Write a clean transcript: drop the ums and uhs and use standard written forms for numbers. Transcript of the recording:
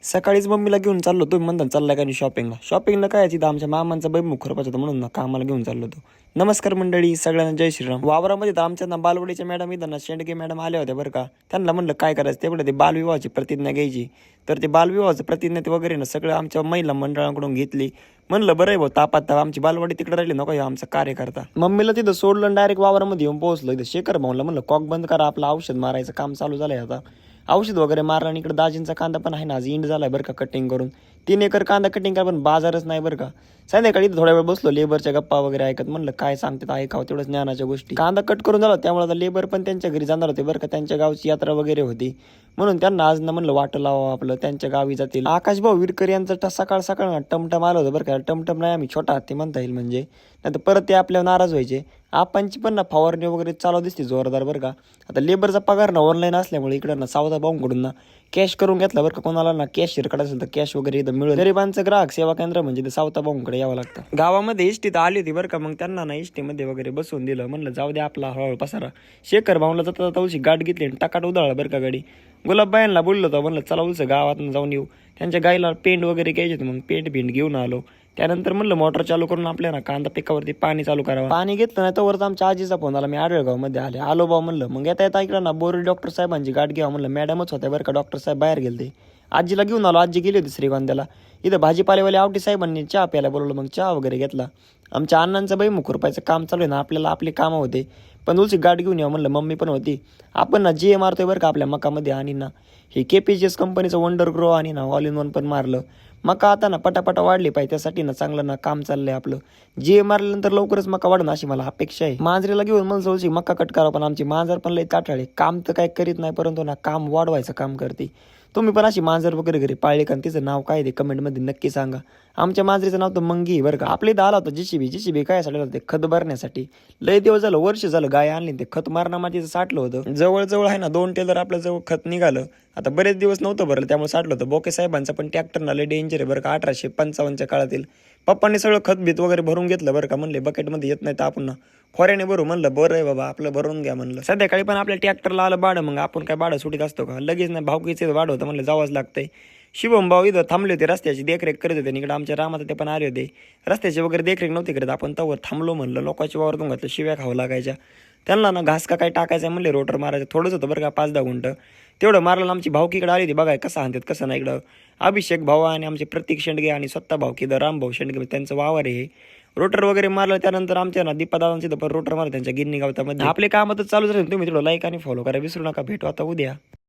सकाळीच मम्मीला घेऊन चाललो तुम्ही म्हणता चाललाय का नाही शॉपिंगला काय तिथं आमच्या मामांचा बैमुख खरपाच होता म्हणून ना कामाला घेऊन चाललो होतो. नमस्कार मंडळी सगळ्यांना जय श्रीराम. वावरामध्ये तर आमच्या ना बालवडीच्या मॅडम इथं ना शेंडगे मॅडम आल्या होत्या बरं का. त्यांना म्हणलं काय करायचं तेवढं ते बालविवाहाची प्रतिज्ञा घ्यायची. तर ते बालविवाहाचं प्रतिज्ञा ते वगैरे ना सगळं आमच्या महिला मंडळाकडून घेतली. म्हणलं बरं आहे भाऊ तापात आमची बालवाडी तिकडे राहिली नको आमचा कार्यकर्ता. मम्मीला तिथं सोडलं डायरेक्ट वावरामध्ये येऊन पोहोचलो. इथं शेखर भाऊला म्हणलं कॉक बंद करा आपलं औषध मारायचं काम चालू झालंय आता. औषध वगैरे मारलं आणि इकडे दाजींचा कांदा पण आहे ना आज इंड झालाय बरं का कटिंग करून. 3 एकर कांदा कटिंग करा पण बाजारच नाही बरं का. संध्याकाळी थोड्या वेळ बसलो लेबरच्या गप्पा वगैरे ऐकत म्हणलं काय सांगतात ऐकावं तेवढंच ज्ञानाच्या गोष्टी. कांदा कट करून झाला त्यामुळे आता लेबर पण त्यांच्या घरी जाणार होते बरं का. त्यांच्या गावची यात्रा वगैरे होती म्हणून त्यांना आज ना म्हणलं वाटं लावा आपलं त्यांच्या गावी जातील. आकाश भाऊ विरकर यांचं सकाळ सकाळ टमटम आलं होतं बरं का. टमटम नाही आम्ही छोटा हत्ती म्हणता येईल म्हणजे नाही तर परत ते आपल्यावर नाराज व्हायचे. आपणची पण ना फवारणी वगैरे चालू दिसते जोरदार बरं का. आता लेबरचा पगार ना ऑनलाईन असल्यामुळे इकडं ना सावधा भाऊंकडून ना कॅश करून घेतला बरं का. कोणाला ना कॅश काढायचं असेल तर कॅश वगैरे इथं मिळेल. गरिबांचं ग्राहक सेवा केंद्र म्हणजे ते सावधा भाऊंकडे यावं लागतं. गावामध्ये एसटी तर आली होती बरं का. मग त्यांना ना एसटीमध्ये वगैरे बसवून दिलं. म्हणलं जाऊ दे आपला हळूहळू पसारा. शेखर भाऊला जाता तवशी गाठ घेतली आणि टाकाट उधळला बरं का गाडी. गुलाबबायांना बोललो होतं म्हणलं चला उलचं गावात जाऊन येऊ. त्यांच्या गाईला पेंट वगैरे घ्यायचे होते मग पेंट घेऊन आलो. त्यानंतर म्हणलं मोटर चालू करून आपल्या ना कांदा पिकावरती पाणी चालू करावं. पाणी घेतलं नाही तर आमच्या आजीचा फोन आला. मी आडळगाव मध्ये आलो भाऊ म्हणलं. मग येता इकडं ना बोरी डॉक्टर साहेबांची गाठ घ्यावं म्हणलं. मॅडमच होत्या बरं का. डॉक्टर साहेब बाहेर गेले. आजीला घेऊन आलो. आजी गेली होती श्रीगोंद्याला. इथं भाजीपालेवाले आवटी साहेबांनी चहा प्यायला बोलवलं. मग चहा वगैरे घेतला. आमच्या अण्णांचं बैमुख रुपयाचं काम चालू आहे ना आपल्याला आपली कामं होते पण उलची गाठ घेऊन यावं म्हणलं. मम्मी पण होती. आपण ना जे मारतोय बरं का आपल्या मकामध्ये आणि ना हे KPGS कंपनीचं वंडर ग्रो आणि ना ऑल इन वन पण मारलं. मका आता ना पटापटा वाढली पाहिजे त्यासाठी ना चांगलं ना काम चाललंय आपलं. जे मारल्यानंतर लवकरच मका वाढणं अशी मला अपेक्षा आहे. मांजरीला घेऊन मला सोलशी मका कट करा पण आमची मांजर पण लई काटाळे. काम तर काय करीत नाही परंतु ना काम वाढवायचं काम करते. तुम्ही पण अशी मांजर वगैरे घरी पाळली का तिचं नाव काय ते कमेंटमध्ये नक्की सांगा. आमच्या मांजरीचं नाव तर मंगी बरं का. आपल्या इथं आला होता JCB काय साठी होतं खत भरण्यासाठी. लय दिवस झालं वर्ष झालं गाय आणली ते खत मारणं माझं साठलं होतं. जवळजवळ आहे ना 2 टेलर आपल्या जवळ खत निघालं. आता बरेच दिवस नव्हतं भरलं त्यामुळे साठलं होतं. बोके साहेबांचा पण ट्रॅक्टर ना लय डेंजर आहे बरं का. 1855च्या काळातील पप्पांनी सगळं खत बीत वगैरे भरून घेतलं बरं का. म्हणले बकेटमध्ये येत नाही तर आपण ना खोऱ्याने भरू म्हणलं. बरं आहे बाबा आपलं भरून घ्या म्हणलं. संध्याकाळी पण आपल्या ट्रॅक्टरला आलं भाडं मग आपण काय भाडं सुटीत असतो का लगेच नाही. भावकीचे भाडं होतं म्हणलं जावंच लागतंय. शिवम भाऊ इथं थांबले होते रस्त्याची देखरेख करत होते. इकडे आमच्या रामात ते पण आले होते. रस्त्याची वगैरे देखरेख नव्हती करत. आपण तवर थांबलो म्हणलं. लोकांची वावरतून घातलं शिव्या खावं लागायच्या. त्यांना ना घास का काय टाकायचं म्हणले रोटर मारायचं. थोडंच होतं बरं का 5-10 गुंठ तेवढं मारलं. आमची भावकीकडे आली होती बघाय कसं आणतात कसं नाही. इकडं अभिषेक भाऊ आणि आमचे प्रतीक शेंडगे आणि स्वतः भावकी राम भाऊ शेंडगे त्यांचं वावर आहे. रोटर वगैरे मारलं त्यानंतर आमच्या ना दीपादादांची पण रोटर मारलं त्यांच्या गिन्नी गावतामध्ये. आपले कामं तर चालू झाले. तुम्ही थोडं लाईक आणि फॉलो करा विसरू नका. भेटू आता उद्या.